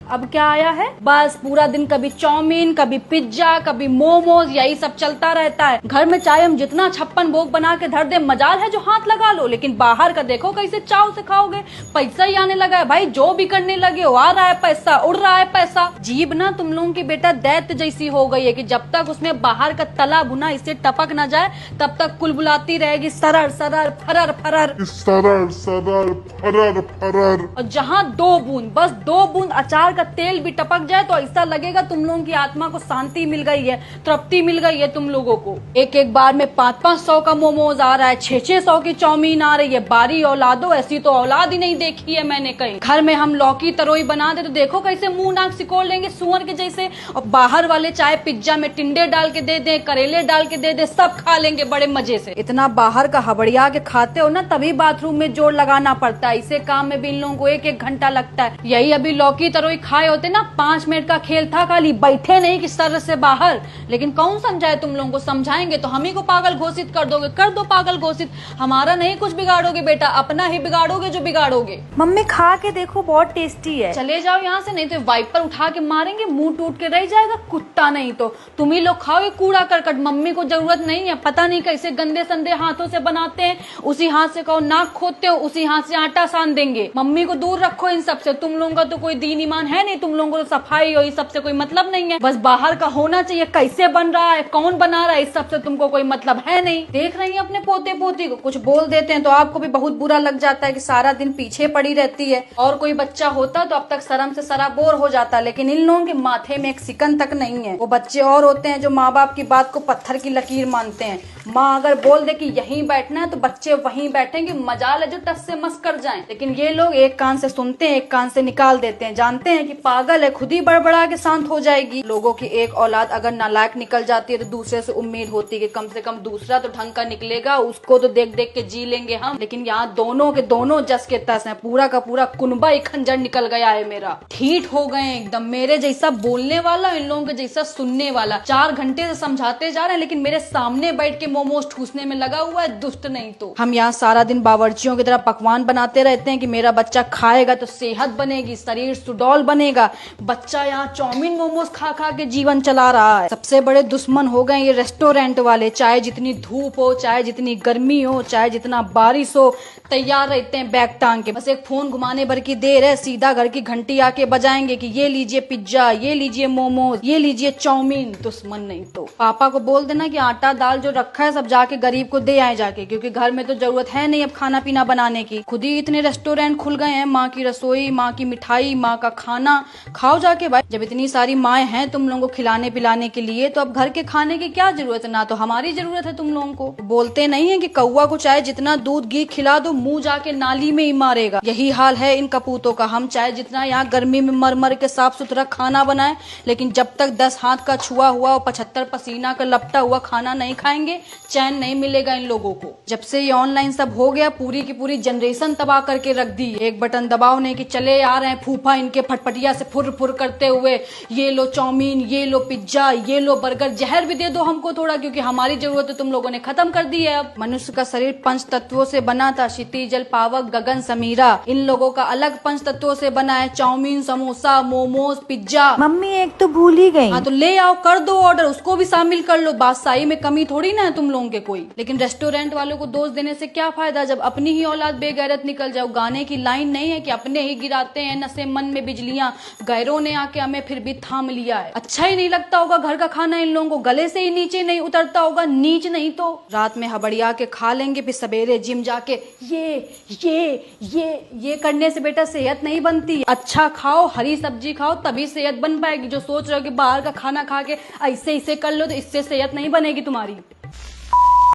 अब क्या आया है, बस पूरा दिन कभी चाउमीन, कभी पिज्जा, कभी मोमोज, यही सब चलता रहता है। घर में चाहे हम जितना 56 भोग बना के धर दे, मजाल है जो हाथ लगा लो, लेकिन बाहर का देखो कैसे चाव से खाओगे। पैसा ही आने लगा है भाई, जो भी करने लगे हो, आ रहा है पैसा, उड़ रहा है पैसा। जीभ ना तुम लोगों की बेटा दैत्य जैसी हो गई है कि जब तक उसमें बाहर का तला भुना इससे टपक न जाए तब तक कुलबुलाती रहेगी सरर सरर फरर फरर सरर सरर फरर फरर। और जहाँ 2 बूंद, बस 2 बूंद अचार का तेल भी टपक जाए तो ऐसा लगेगा तुम लोगों की आत्मा को शांति मिल गई है, तृप्ति मिल गई है तुम लोगों को। एक एक बार में 500-500 का मोमोज आ रहा है, 600-600 की चाउमीन आ रही है। बारी औलादो, ऐसी तो औलाद ही नहीं देखी है मैंने कहीं। घर में हम लौकी तरोई बना दे तो देखो कैसे मुंह नाक सिकोड़ लेंगे सुअर के जैसे। और बाहर वाले चाहे पिज्जा में टिंडे डाल के दे दे, करेले डाल के दे दे, सब खा लेंगे बड़े मजे से। इतना बाहर का हबड़िया के खाते हो ना, तभी बाथरूम में जोड़ लगाना पड़ता है। इसे काम में भी इन लोगों को 1-1 घंटा लगता है। यही अभी लौकी तरोई खाए होते ना, 5 मिनट का खेल था खाली, बैठे नहीं कि सर से बाहर। लेकिन कौन समझाए तुम लोगों को, समझाएंगे तो हम ही को पागल घोषित कर दोगे। कर दो पागल घोषित, हमारा नहीं कुछ बिगाड़ोगे बेटा, अपना ही बिगाड़ोगे जो बिगाड़ोगे। मम्मी खा के देखो, बहुत टेस्टी है। चले जाओ यहाँ से, नहीं तो वाइपर उठा के मारेंगे, मुंह टूट के रह जाएगा कुत्ता। नहीं तो तुम ही लोग खाओ ये कूड़ा करकट, मम्मी को जरूरत नहीं है। पता नहीं कैसे गंदे संदे हाथों से बनाते हैं, उसी हाथ से कहो नाक खोदते हो, उसी हाथ से आटा सान देंगे। मम्मी को दूर रखो इन सब से। तुम लोगों का तो कोई दीन ईमान है नहीं, तुम लोगों को तो सफाई और इस सब से कोई मतलब नहीं है। बस बाहर का होना चाहिए, कैसे बन रहा है, कौन बना रहा है, इस सब से तुमको कोई मतलब है नहीं। देख रही है अपने पोते पोती को, कुछ बोल देते हैं तो आपको भी बहुत बुरा लग जाता है कि सारा दिन पीछे पड़ी रहती है। और कोई बच्चा होता तो अब तक शर्म से सराबोर हो जाता, लेकिन इन लोगों के माथे में एक सिकन तक नहीं है। वो बच्चे और होते हैं जो माँ बाप की बात को पत्थर की लकीर मानते हैं। माँ अगर बोल दे कि यहीं बैठना है तो बच्चे वहीं बैठेंगे, मजाल है जो टस से मस कर जाएं। लेकिन ये लोग एक कान से सुनते हैं, एक कान से निकाल देते हैं। जानते हैं कि पागल है, खुद ही बड़बड़ा के शांत हो जाएगी। लोगों की एक औलाद अगर नालायक निकल जाती है तो दूसरे से उम्मीद होती है कि कम से कम दूसरा तो ढंग का निकलेगा, उसको तो देख देख के जी लेंगे हम। लेकिन यहाँ दोनों के दोनों जस के तस है, पूरा का पूरा कुनबा ही खंजर निकल गया है मेरा। ठीठ हो गए एकदम, मेरे जैसा बोलने वाला, इन लोगों के जैसा सुनने वाला। 4 घंटे से समझाते जा रहे हैं लेकिन मेरे सामने बैठ के मोमोज ठूसने में लगा हुआ है, दुष्ट नहीं तो। हम यहाँ सारा दिन बावर्चियों की तरह पकवान बनाते रहते हैं कि मेरा बच्चा खाएगा तो सेहत बनेगी, शरीर सुडौल बनेगा। बच्चा यहाँ चाउमीन मोमोज खा खा के जीवन चला रहा है। सबसे बड़े दुश्मन हो गए ये रेस्टोरेंट वाले। चाहे जितनी धूप हो, चाहे जितनी गर्मी हो, चाहे जितना बारिश हो, तैयार रहते हैं बैग टांग के। बस एक फोन घुमाने भर की देर है, सीधा घर की घंटी आके बजाएंगे कि ये लीजिए पिज्जा, ये लीजिए मोमोज, ये लीजिए चाउमीन। दुश्मन नहीं तो। पापा को बोल देना कि आटा दाल जो रखा है सब जाके गरीब को दे आए जाके, क्योंकि घर में तो जरूरत है नहीं अब खाना पीना बनाने की। खुद ही इतने रेस्टोरेंट खुल गए हैं, माँ की रसोई, माँ की मिठाई, माँ का खाना। खाओ जाके भाई, जब इतनी सारी माएँ हैं तुम लोगों को खिलाने पिलाने के लिए, तो अब घर के खाने की क्या जरूरत है। ना तो हमारी जरूरत है तुम लोगों को। बोलते नहीं है कि कौवा को चाहे जितना दूध घी खिला दो, मुंह जाके नाली में ही मारेगा। यही हाल है इन कपूतों का। हम चाहे जितना यहाँ गर्मी में मर मर के साफ सुथरा खाना बनाए, लेकिन जब तक 10 हाथ का छुआ हुआ और 75 पसीना का लपटा हुआ खाना नहीं खाएंगे, चैन नहीं मिलेगा इन लोगों को। जब से ये ऑनलाइन सब हो गया, पूरी की पूरी जनरेशन तबाह करके रख दी। एक बटन दबाओ नहीं कि चले आ रहे हैं फूफा इनके फटफटिया से फुर फुर करते हुए, ये लो चाउमीन, ये लो पिज्जा, ये लो बर्गर। जहर भी दे दो हमको थोड़ा, क्योंकि हमारी जरूरत तुम लोगों ने खत्म कर दी है। अब मनुष्य का शरीर 5 तत्वों से बना था, क्षिति जल पावक गगन समीरा। इन लोगों का अलग 5 तत्वों से बना है, chowmein, samosa, momos, pizza. Mummy एक तो भूल ही गई। हाँ तो ले आओ, कर दो ऑर्डर, उसको भी शामिल कर लो। बादशाही में कमी थोड़ी ना है तुम लोगों के कोई। लेकिन रेस्टोरेंट वालों को दोष देने से क्या फायदा जब अपनी ही औलाद बेगैरत निकल जाओ। गाने की लाइन नहीं है कि अपने ही गिराते हैं नशे मन में बिजलियां, गैरों ने आके हमें फिर भी थाम लिया है। अच्छा ही नहीं लगता होगा घर का खाना, इन लोगों को गले से ही नीचे नहीं उतरता होगा। नीच नहीं तो रात में हबड़िया के खा लेंगे, फिर सवेरे जिम जाके ये करने से बेटा सेहत नहीं बनती। अच्छा खाओ, हरी सब्जी खाओ, तभी सेहत बन पाएगी। जो सोच रहे हो कि बाहर का खाना खा के ऐसे कर लो तो इससे सेहत नहीं बनेगी तुम्हारी।